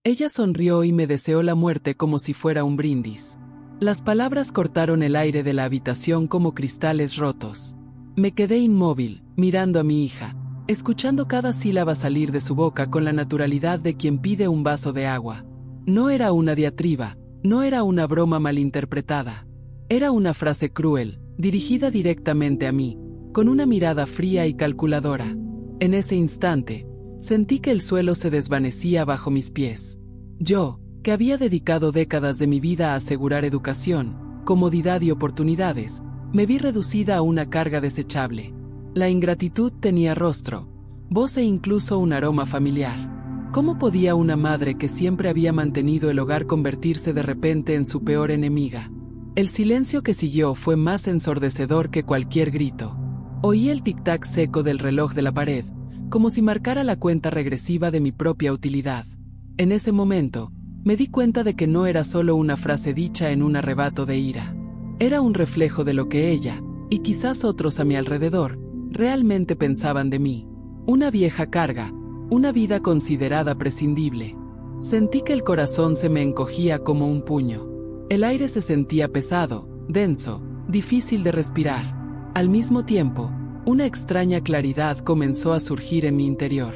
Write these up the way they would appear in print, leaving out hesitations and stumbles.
Ella sonrió y me deseó la muerte como si fuera un brindis. Las palabras cortaron el aire de la habitación como cristales rotos. Me quedé inmóvil, mirando a mi hija, escuchando cada sílaba salir de su boca con la naturalidad de quien pide un vaso de agua. No era una diatriba, no era una broma malinterpretada. Era una frase cruel, dirigida directamente a mí, con una mirada fría y calculadora. En ese instante, sentí que el suelo se desvanecía bajo mis pies. Yo, que había dedicado décadas de mi vida a asegurar educación, comodidad y oportunidades, me vi reducida a una carga desechable. La ingratitud tenía rostro, voz e incluso un aroma familiar. ¿Cómo podía una madre que siempre había mantenido el hogar convertirse de repente en su peor enemiga? El silencio que siguió fue más ensordecedor que cualquier grito. Oí el tic-tac seco del reloj de la pared, como si marcara la cuenta regresiva de mi propia utilidad. En ese momento, me di cuenta de que no era solo una frase dicha en un arrebato de ira. Era un reflejo de lo que ella, y quizás otros a mi alrededor, realmente pensaban de mí. Una vieja carga, una vida considerada prescindible. Sentí que el corazón se me encogía como un puño. El aire se sentía pesado, denso, difícil de respirar. Al mismo tiempo, una extraña claridad comenzó a surgir en mi interior.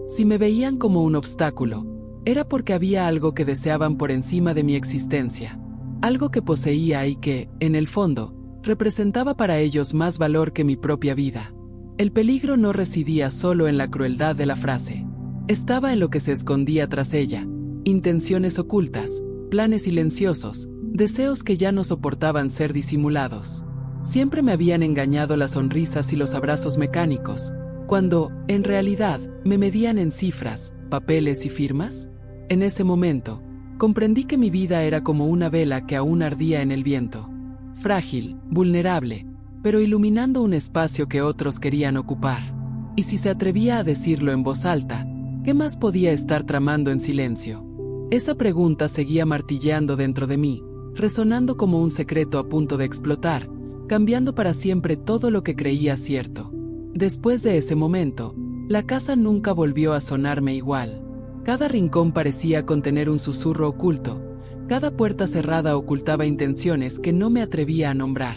Si me veían como un obstáculo, era porque había algo que deseaban por encima de mi existencia. Algo que poseía y que, en el fondo, representaba para ellos más valor que mi propia vida. El peligro no residía solo en la crueldad de la frase. Estaba en lo que se escondía tras ella. Intenciones ocultas, planes silenciosos, deseos que ya no soportaban ser disimulados. Siempre me habían engañado las sonrisas y los abrazos mecánicos, cuando, en realidad, me medían en cifras, papeles y firmas. En ese momento, comprendí que mi vida era como una vela que aún ardía en el viento. Frágil, vulnerable, pero iluminando un espacio que otros querían ocupar. Y si se atrevía a decirlo en voz alta, ¿qué más podía estar tramando en silencio? Esa pregunta seguía martilleando dentro de mí, resonando como un secreto a punto de explotar, cambiando para siempre todo lo que creía cierto. Después de ese momento, la casa nunca volvió a sonarme igual. Cada rincón parecía contener un susurro oculto, cada puerta cerrada ocultaba intenciones que no me atrevía a nombrar.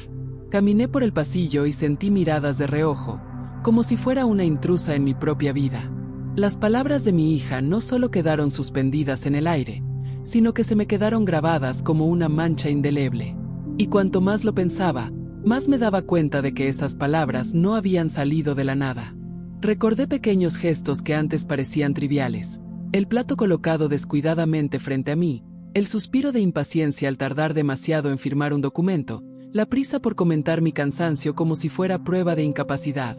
Caminé por el pasillo y sentí miradas de reojo, como si fuera una intrusa en mi propia vida. Las palabras de mi hija no solo quedaron suspendidas en el aire, sino que se me quedaron grabadas como una mancha indeleble. Y cuanto más lo pensaba, más me daba cuenta de que esas palabras no habían salido de la nada. Recordé pequeños gestos que antes parecían triviales, el plato colocado descuidadamente frente a mí, el suspiro de impaciencia al tardar demasiado en firmar un documento, la prisa por comentar mi cansancio como si fuera prueba de incapacidad.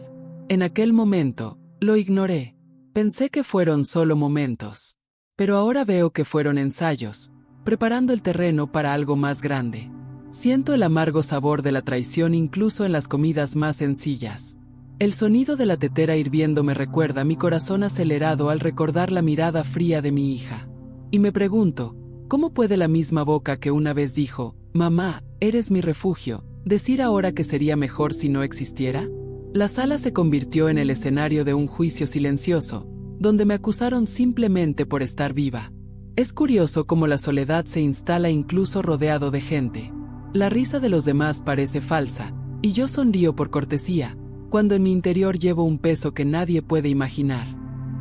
En aquel momento, lo ignoré. Pensé que fueron solo momentos. Pero ahora veo que fueron ensayos, preparando el terreno para algo más grande. Siento el amargo sabor de la traición incluso en las comidas más sencillas. El sonido de la tetera hirviendo me recuerda mi corazón acelerado al recordar la mirada fría de mi hija. Y me pregunto, ¿cómo puede la misma boca que una vez dijo, «Mamá, eres mi refugio», decir ahora que sería mejor si no existiera? La sala se convirtió en el escenario de un juicio silencioso, donde me acusaron simplemente por estar viva. Es curioso cómo la soledad se instala incluso rodeado de gente. La risa de los demás parece falsa, y yo sonrío por cortesía, cuando en mi interior llevo un peso que nadie puede imaginar.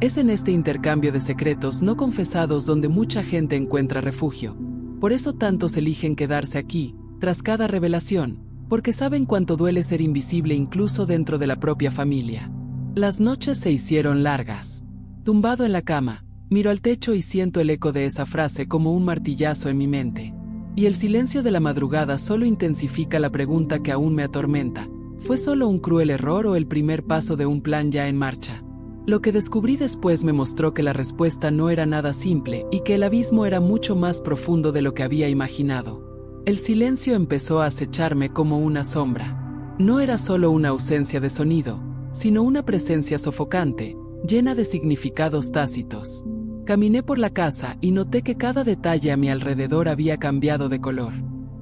Es en este intercambio de secretos no confesados donde mucha gente encuentra refugio. Por eso tantos eligen quedarse aquí, tras cada revelación, porque saben cuánto duele ser invisible incluso dentro de la propia familia. Las noches se hicieron largas. Tumbado en la cama, miro al techo y siento el eco de esa frase como un martillazo en mi mente. Y el silencio de la madrugada solo intensifica la pregunta que aún me atormenta. ¿Fue solo un cruel error o el primer paso de un plan ya en marcha? Lo que descubrí después me mostró que la respuesta no era nada simple y que el abismo era mucho más profundo de lo que había imaginado. El silencio empezó a acecharme como una sombra. No era solo una ausencia de sonido, sino una presencia sofocante, llena de significados tácitos. Caminé por la casa y noté que cada detalle a mi alrededor había cambiado de color.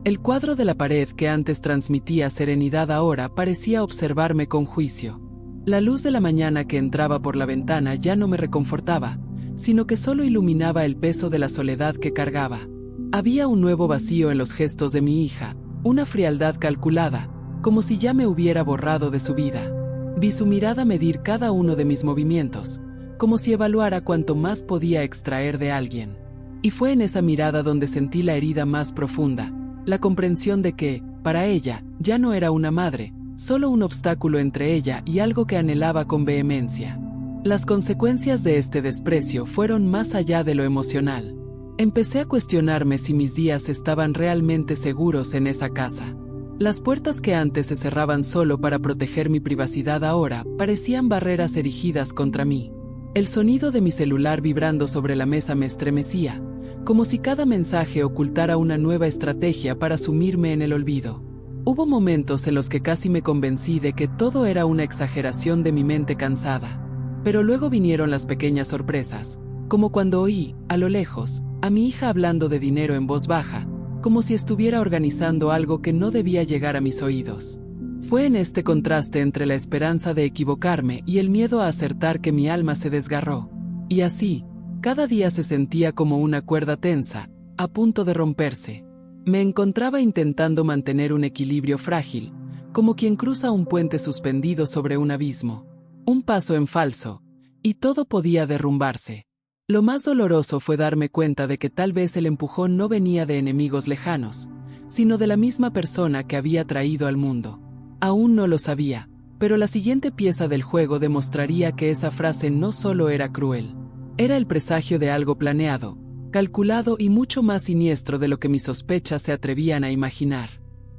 El cuadro de la pared que antes transmitía serenidad ahora parecía observarme con juicio. La luz de la mañana que entraba por la ventana ya no me reconfortaba, sino que solo iluminaba el peso de la soledad que cargaba. Había un nuevo vacío en los gestos de mi hija, una frialdad calculada, como si ya me hubiera borrado de su vida. Vi su mirada medir cada uno de mis movimientos, como si evaluara cuánto más podía extraer de alguien. Y fue en esa mirada donde sentí la herida más profunda, la comprensión de que, para ella, ya no era una madre, solo un obstáculo entre ella y algo que anhelaba con vehemencia. Las consecuencias de este desprecio fueron más allá de lo emocional. Empecé a cuestionarme si mis días estaban realmente seguros en esa casa. Las puertas que antes se cerraban solo para proteger mi privacidad ahora parecían barreras erigidas contra mí. El sonido de mi celular vibrando sobre la mesa me estremecía, como si cada mensaje ocultara una nueva estrategia para sumirme en el olvido. Hubo momentos en los que casi me convencí de que todo era una exageración de mi mente cansada. Pero luego vinieron las pequeñas sorpresas, como cuando oí, a lo lejos, a mi hija hablando de dinero en voz baja, como si estuviera organizando algo que no debía llegar a mis oídos. Fue en este contraste entre la esperanza de equivocarme y el miedo a acertar que mi alma se desgarró. Y así, cada día se sentía como una cuerda tensa, a punto de romperse. Me encontraba intentando mantener un equilibrio frágil, como quien cruza un puente suspendido sobre un abismo. Un paso en falso, y todo podía derrumbarse. Lo más doloroso fue darme cuenta de que tal vez el empujón no venía de enemigos lejanos, sino de la misma persona que había traído al mundo. Aún no lo sabía, pero la siguiente pieza del juego demostraría que esa frase no solo era cruel. Era el presagio de algo planeado, calculado y mucho más siniestro de lo que mis sospechas se atrevían a imaginar.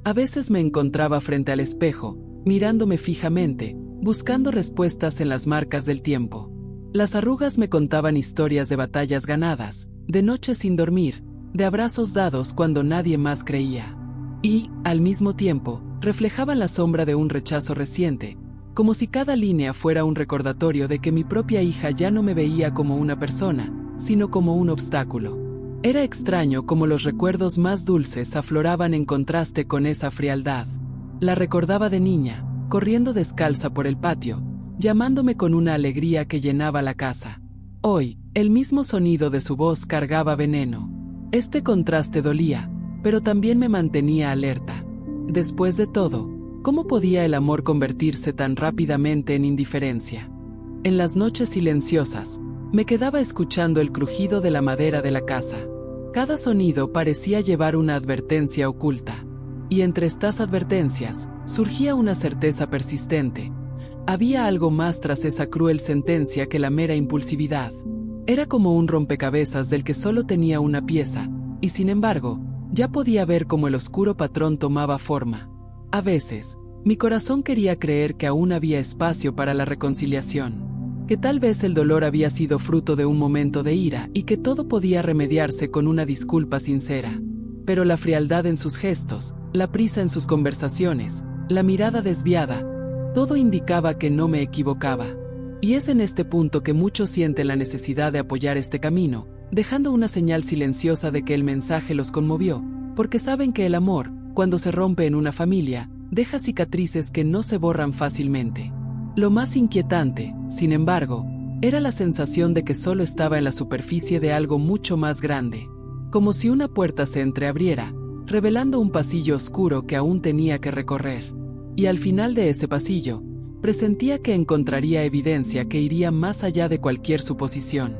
A veces me encontraba frente al espejo, mirándome fijamente, buscando respuestas en las marcas del tiempo. Las arrugas me contaban historias de batallas ganadas, de noches sin dormir, de abrazos dados cuando nadie más creía. Y, al mismo tiempo, reflejaban la sombra de un rechazo reciente, como si cada línea fuera un recordatorio de que mi propia hija ya no me veía como una persona, sino como un obstáculo. Era extraño cómo los recuerdos más dulces afloraban en contraste con esa frialdad. La recordaba de niña, corriendo descalza por el patio, llamándome con una alegría que llenaba la casa. Hoy, el mismo sonido de su voz cargaba veneno. Este contraste dolía, pero también me mantenía alerta. Después de todo, ¿cómo podía el amor convertirse tan rápidamente en indiferencia? En las noches silenciosas, me quedaba escuchando el crujido de la madera de la casa. Cada sonido parecía llevar una advertencia oculta. Y entre estas advertencias, surgía una certeza persistente. Había algo más tras esa cruel sentencia que la mera impulsividad. Era como un rompecabezas del que solo tenía una pieza, y sin embargo, ya podía ver cómo el oscuro patrón tomaba forma. A veces, mi corazón quería creer que aún había espacio para la reconciliación, que tal vez el dolor había sido fruto de un momento de ira y que todo podía remediarse con una disculpa sincera. Pero la frialdad en sus gestos, la prisa en sus conversaciones, la mirada desviada, todo indicaba que no me equivocaba. Y es en este punto que muchos sienten la necesidad de apoyar este camino, dejando una señal silenciosa de que el mensaje los conmovió, porque saben que el amor, cuando se rompe en una familia, deja cicatrices que no se borran fácilmente. Lo más inquietante, sin embargo, era la sensación de que solo estaba en la superficie de algo mucho más grande, como si una puerta se entreabriera, revelando un pasillo oscuro que aún tenía que recorrer. Y al final de ese pasillo, presentía que encontraría evidencia que iría más allá de cualquier suposición.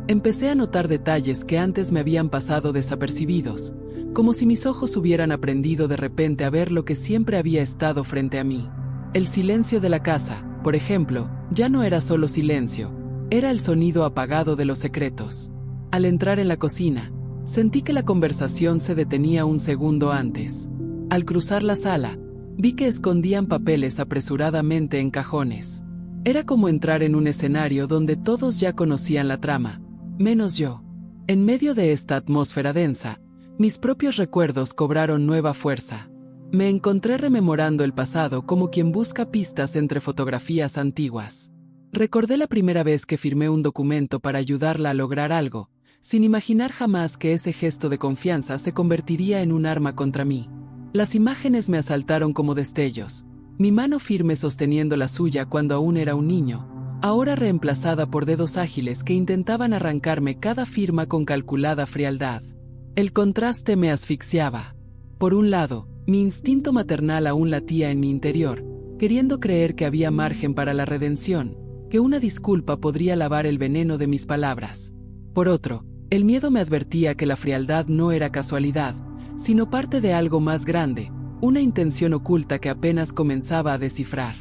Empecé a notar detalles que antes me habían pasado desapercibidos, como si mis ojos hubieran aprendido de repente a ver lo que siempre había estado frente a mí. El silencio de la casa, por ejemplo, ya no era solo silencio, era el sonido apagado de los secretos. Al entrar en la cocina, sentí que la conversación se detenía un segundo antes. Al cruzar la sala, vi que escondían papeles apresuradamente en cajones. Era como entrar en un escenario donde todos ya conocían la trama, menos yo. En medio de esta atmósfera densa, mis propios recuerdos cobraron nueva fuerza. Me encontré rememorando el pasado como quien busca pistas entre fotografías antiguas. Recordé la primera vez que firmé un documento para ayudarla a lograr algo, sin imaginar jamás que ese gesto de confianza se convertiría en un arma contra mí. Las imágenes me asaltaron como destellos, mi mano firme sosteniendo la suya cuando aún era un niño, ahora reemplazada por dedos ágiles que intentaban arrancarme cada firma con calculada frialdad. El contraste me asfixiaba. Por un lado, mi instinto maternal aún latía en mi interior, queriendo creer que había margen para la redención, que una disculpa podría lavar el veneno de mis palabras. Por otro, el miedo me advertía que la frialdad no era casualidad, sino parte de algo más grande, una intención oculta que apenas comenzaba a descifrar.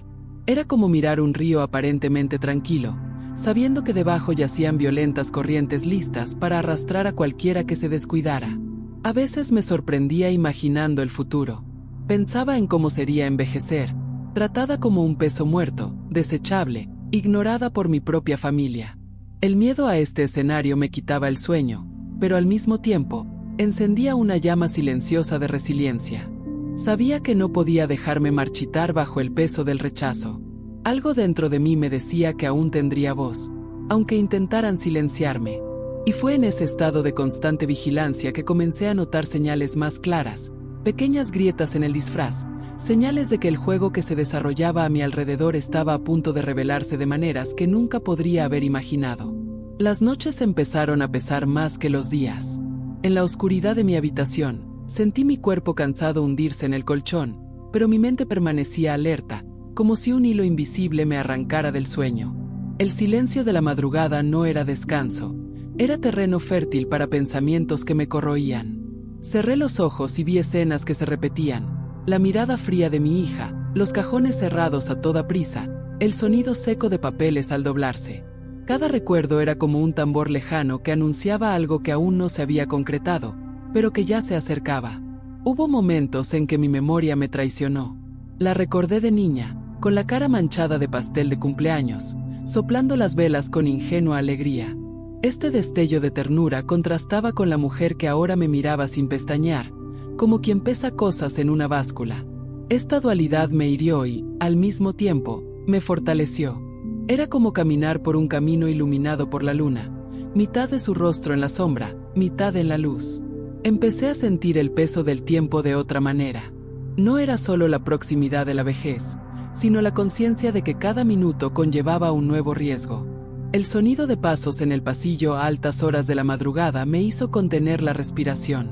Era como mirar un río aparentemente tranquilo, sabiendo que debajo yacían violentas corrientes listas para arrastrar a cualquiera que se descuidara. A veces me sorprendía imaginando el futuro. Pensaba en cómo sería envejecer, tratada como un peso muerto, desechable, ignorada por mi propia familia. El miedo a este escenario me quitaba el sueño, pero al mismo tiempo, encendía una llama silenciosa de resiliencia. Sabía que no podía dejarme marchitar bajo el peso del rechazo. Algo dentro de mí me decía que aún tendría voz, aunque intentaran silenciarme. Y fue en ese estado de constante vigilancia que comencé a notar señales más claras, pequeñas grietas en el disfraz, señales de que el juego que se desarrollaba a mi alrededor estaba a punto de revelarse de maneras que nunca podría haber imaginado. Las noches empezaron a pesar más que los días. En la oscuridad de mi habitación, sentí mi cuerpo cansado hundirse en el colchón, pero mi mente permanecía alerta, como si un hilo invisible me arrancara del sueño. El silencio de la madrugada no era descanso, era terreno fértil para pensamientos que me corroían. Cerré los ojos y vi escenas que se repetían, la mirada fría de mi hija, los cajones cerrados a toda prisa, el sonido seco de papeles al doblarse. Cada recuerdo era como un tambor lejano que anunciaba algo que aún no se había concretado, pero que ya se acercaba. Hubo momentos en que mi memoria me traicionó. La recordé de niña, con la cara manchada de pastel de cumpleaños, soplando las velas con ingenua alegría. Este destello de ternura contrastaba con la mujer que ahora me miraba sin pestañear, como quien pesa cosas en una báscula. Esta dualidad me hirió y, al mismo tiempo, me fortaleció. Era como caminar por un camino iluminado por la luna, mitad de su rostro en la sombra, mitad en la luz. Empecé a sentir el peso del tiempo de otra manera. No era solo la proximidad de la vejez, sino la conciencia de que cada minuto conllevaba un nuevo riesgo. El sonido de pasos en el pasillo a altas horas de la madrugada me hizo contener la respiración.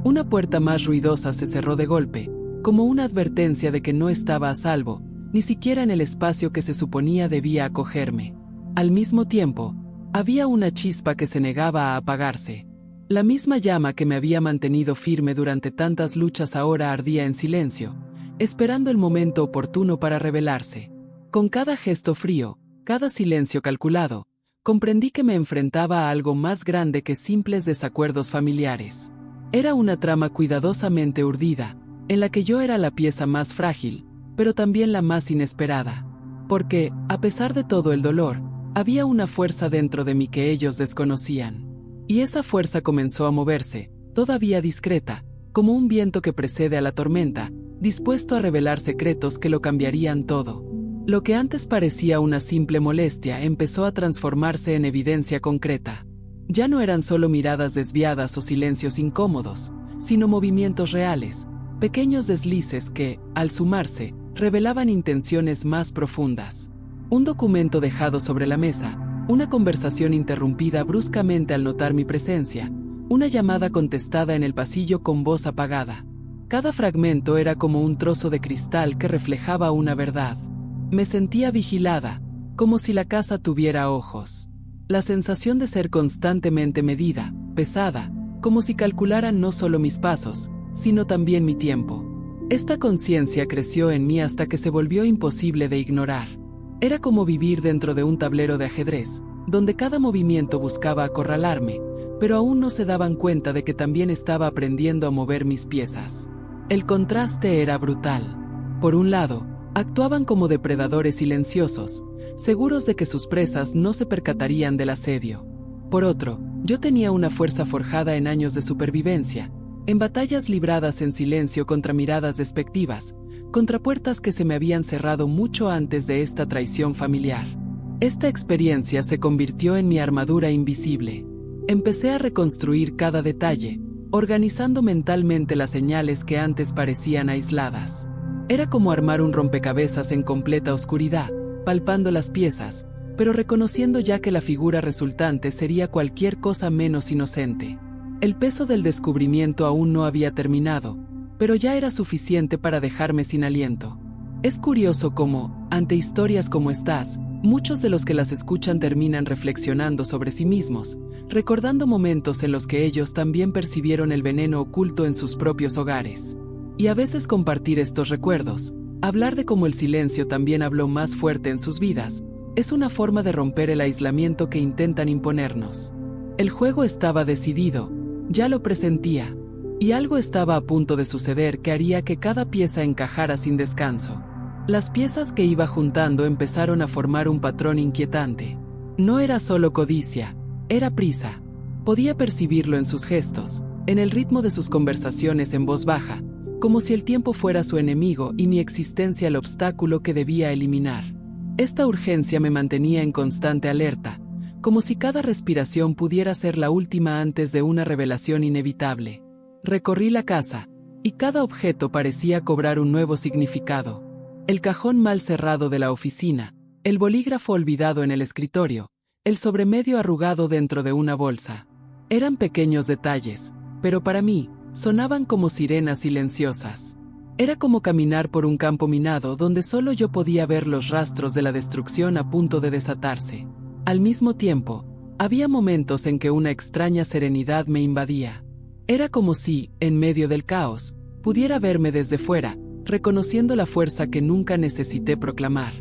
Una puerta más ruidosa se cerró de golpe, como una advertencia de que no estaba a salvo, ni siquiera en el espacio que se suponía debía acogerme. Al mismo tiempo, había una chispa que se negaba a apagarse. La misma llama que me había mantenido firme durante tantas luchas ahora ardía en silencio, esperando el momento oportuno para revelarse. Con cada gesto frío, cada silencio calculado, comprendí que me enfrentaba a algo más grande que simples desacuerdos familiares. Era una trama cuidadosamente urdida, en la que yo era la pieza más frágil, pero también la más inesperada. Porque, a pesar de todo el dolor, había una fuerza dentro de mí que ellos desconocían. Y esa fuerza comenzó a moverse, todavía discreta, como un viento que precede a la tormenta, dispuesto a revelar secretos que lo cambiarían todo. Lo que antes parecía una simple molestia empezó a transformarse en evidencia concreta. Ya no eran solo miradas desviadas o silencios incómodos, sino movimientos reales, pequeños deslices que, al sumarse, revelaban intenciones más profundas. Un documento dejado sobre la mesa, una conversación interrumpida bruscamente al notar mi presencia, una llamada contestada en el pasillo con voz apagada. Cada fragmento era como un trozo de cristal que reflejaba una verdad. Me sentía vigilada, como si la casa tuviera ojos. La sensación de ser constantemente medida, pesada, como si calcularan no solo mis pasos, sino también mi tiempo. Esta conciencia creció en mí hasta que se volvió imposible de ignorar. Era como vivir dentro de un tablero de ajedrez, donde cada movimiento buscaba acorralarme, pero aún no se daban cuenta de que también estaba aprendiendo a mover mis piezas. El contraste era brutal. Por un lado, actuaban como depredadores silenciosos, seguros de que sus presas no se percatarían del asedio. Por otro, yo tenía una fuerza forjada en años de supervivencia, en batallas libradas en silencio contra miradas despectivas, contra puertas que se me habían cerrado mucho antes de esta traición familiar. Esta experiencia se convirtió en mi armadura invisible. Empecé a reconstruir cada detalle, organizando mentalmente las señales que antes parecían aisladas. Era como armar un rompecabezas en completa oscuridad, palpando las piezas, pero reconociendo ya que la figura resultante sería cualquier cosa menos inocente. El peso del descubrimiento aún no había terminado, pero ya era suficiente para dejarme sin aliento. Es curioso cómo, ante historias como estas, muchos de los que las escuchan terminan reflexionando sobre sí mismos, recordando momentos en los que ellos también percibieron el veneno oculto en sus propios hogares. Y a veces compartir estos recuerdos, hablar de cómo el silencio también habló más fuerte en sus vidas, es una forma de romper el aislamiento que intentan imponernos. El juego estaba decidido, ya lo presentía, y algo estaba a punto de suceder que haría que cada pieza encajara sin descanso. Las piezas que iba juntando empezaron a formar un patrón inquietante. No era solo codicia, era prisa. Podía percibirlo en sus gestos, en el ritmo de sus conversaciones en voz baja, como si el tiempo fuera su enemigo y mi existencia el obstáculo que debía eliminar. Esta urgencia me mantenía en constante alerta, como si cada respiración pudiera ser la última antes de una revelación inevitable. Recorrí la casa, y cada objeto parecía cobrar un nuevo significado. El cajón mal cerrado de la oficina, el bolígrafo olvidado en el escritorio, el sobremedio arrugado dentro de una bolsa. Eran pequeños detalles, pero para mí, sonaban como sirenas silenciosas. Era como caminar por un campo minado donde solo yo podía ver los rastros de la destrucción a punto de desatarse. Al mismo tiempo, había momentos en que una extraña serenidad me invadía. Era como si, en medio del caos, pudiera verme desde fuera, reconociendo la fuerza que nunca necesité proclamar.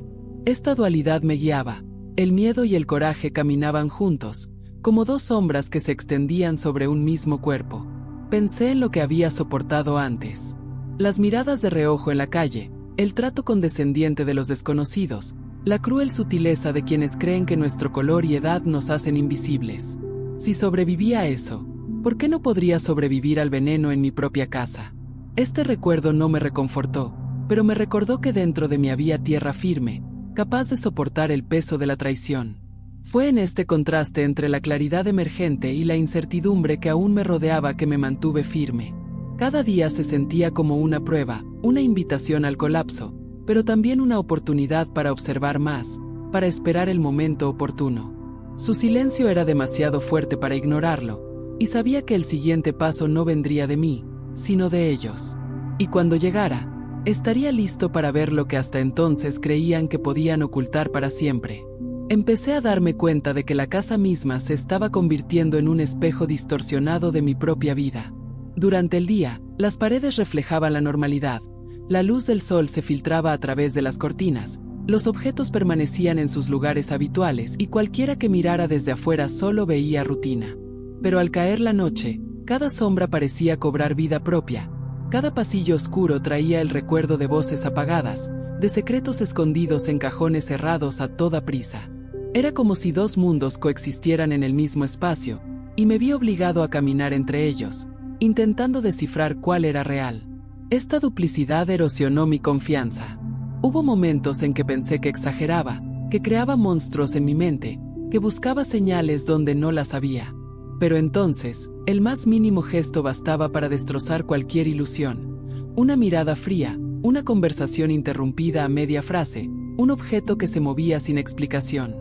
Esta dualidad me guiaba, el miedo y el coraje caminaban juntos, como dos sombras que se extendían sobre un mismo cuerpo. Pensé en lo que había soportado antes. Las miradas de reojo en la calle, el trato condescendiente de los desconocidos, la cruel sutileza de quienes creen que nuestro color y edad nos hacen invisibles. Si sobrevivía a eso, ¿por qué no podría sobrevivir al veneno en mi propia casa? Este recuerdo no me reconfortó, pero me recordó que dentro de mí había tierra firme, capaz de soportar el peso de la traición. Fue en este contraste entre la claridad emergente y la incertidumbre que aún me rodeaba que me mantuve firme. Cada día se sentía como una prueba, una invitación al colapso, pero también una oportunidad para observar más, para esperar el momento oportuno. Su silencio era demasiado fuerte para ignorarlo, y sabía que el siguiente paso no vendría de mí, sino de ellos. Y cuando llegara, estaría listo para ver lo que hasta entonces creían que podían ocultar para siempre. Empecé a darme cuenta de que la casa misma se estaba convirtiendo en un espejo distorsionado de mi propia vida. Durante el día, las paredes reflejaban la normalidad, la luz del sol se filtraba a través de las cortinas, los objetos permanecían en sus lugares habituales y cualquiera que mirara desde afuera solo veía rutina. Pero al caer la noche, cada sombra parecía cobrar vida propia, cada pasillo oscuro traía el recuerdo de voces apagadas, de secretos escondidos en cajones cerrados a toda prisa. Era como si dos mundos coexistieran en el mismo espacio, y me vi obligado a caminar entre ellos, intentando descifrar cuál era real. Esta duplicidad erosionó mi confianza. Hubo momentos en que pensé que exageraba, que creaba monstruos en mi mente, que buscaba señales donde no las había. Pero entonces, el más mínimo gesto bastaba para destrozar cualquier ilusión. Una mirada fría, una conversación interrumpida a media frase, un objeto que se movía sin explicación.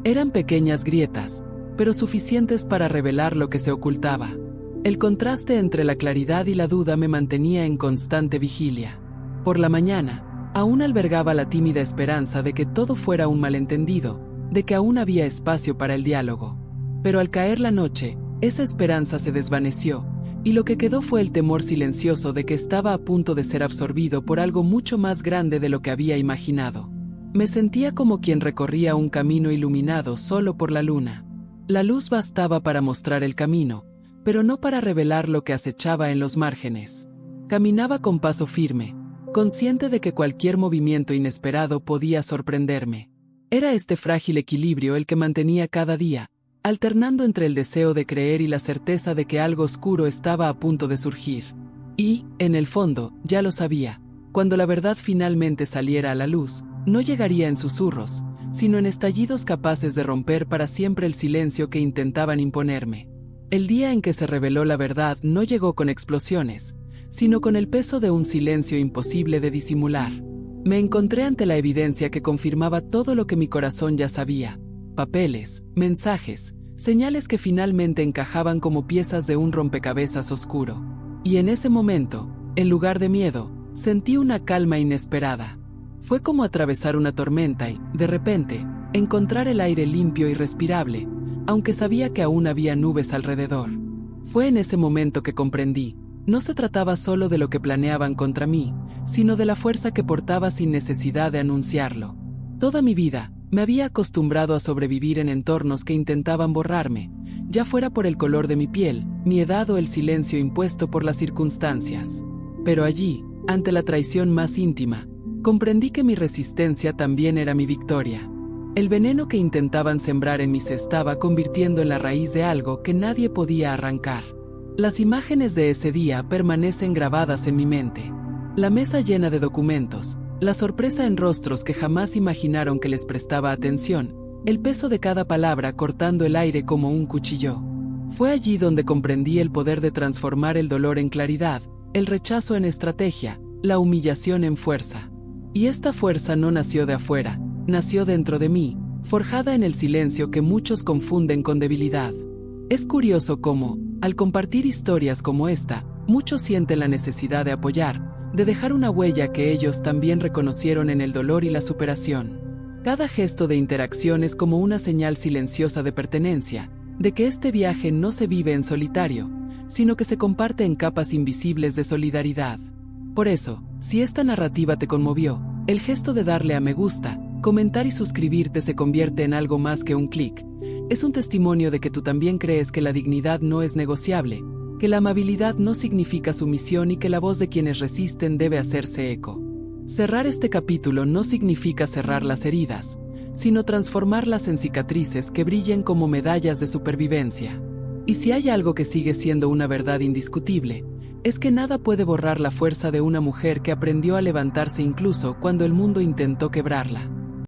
Eran pequeñas grietas, pero suficientes para revelar lo que se ocultaba. El contraste entre la claridad y la duda me mantenía en constante vigilia. Por la mañana, aún albergaba la tímida esperanza de que todo fuera un malentendido, de que aún había espacio para el diálogo. Pero al caer la noche, esa esperanza se desvaneció, y lo que quedó fue el temor silencioso de que estaba a punto de ser absorbido por algo mucho más grande de lo que había imaginado. Me sentía como quien recorría un camino iluminado solo por la luna. La luz bastaba para mostrar el camino, pero no para revelar lo que acechaba en los márgenes. Caminaba con paso firme, consciente de que cualquier movimiento inesperado podía sorprenderme. Era este frágil equilibrio el que mantenía cada día, alternando entre el deseo de creer y la certeza de que algo oscuro estaba a punto de surgir. Y, en el fondo, ya lo sabía, cuando la verdad finalmente saliera a la luz, no llegaría en susurros, sino en estallidos capaces de romper para siempre el silencio que intentaban imponerme. El día en que se reveló la verdad no llegó con explosiones, sino con el peso de un silencio imposible de disimular. Me encontré ante la evidencia que confirmaba todo lo que mi corazón ya sabía. papeles, mensajes, señales que finalmente encajaban como piezas de un rompecabezas oscuro. Y en ese momento, en lugar de miedo, sentí una calma inesperada. Fue como atravesar una tormenta y, de repente, encontrar el aire limpio y respirable, aunque sabía que aún había nubes alrededor. Fue en ese momento que comprendí, no se trataba solo de lo que planeaban contra mí, sino de la fuerza que portaba sin necesidad de anunciarlo. Toda mi vida, me había acostumbrado a sobrevivir en entornos que intentaban borrarme, ya fuera por el color de mi piel, mi edad o el silencio impuesto por las circunstancias. Pero allí, ante la traición más íntima, comprendí que mi resistencia también era mi victoria. El veneno que intentaban sembrar en mí se estaba convirtiendo en la raíz de algo que nadie podía arrancar. Las imágenes de ese día permanecen grabadas en mi mente. La mesa llena de documentos, la sorpresa en rostros que jamás imaginaron que les prestaba atención, el peso de cada palabra cortando el aire como un cuchillo. Fue allí donde comprendí el poder de transformar el dolor en claridad, el rechazo en estrategia, la humillación en fuerza. Y esta fuerza no nació de afuera, nació dentro de mí, forjada en el silencio que muchos confunden con debilidad. Es curioso cómo, al compartir historias como esta, muchos sienten la necesidad de apoyar, de dejar una huella que ellos también reconocieron en el dolor y la superación. Cada gesto de interacción es como una señal silenciosa de pertenencia, de que este viaje no se vive en solitario, sino que se comparte en capas invisibles de solidaridad. Por eso, si esta narrativa te conmovió, el gesto de darle a me gusta, comentar y suscribirte se convierte en algo más que un clic. Es un testimonio de que tú también crees que la dignidad no es negociable, que la amabilidad no significa sumisión y que la voz de quienes resisten debe hacerse eco. Cerrar este capítulo no significa cerrar las heridas, sino transformarlas en cicatrices que brillen como medallas de supervivencia. Y si hay algo que sigue siendo una verdad indiscutible, es que nada puede borrar la fuerza de una mujer que aprendió a levantarse incluso cuando el mundo intentó quebrarla.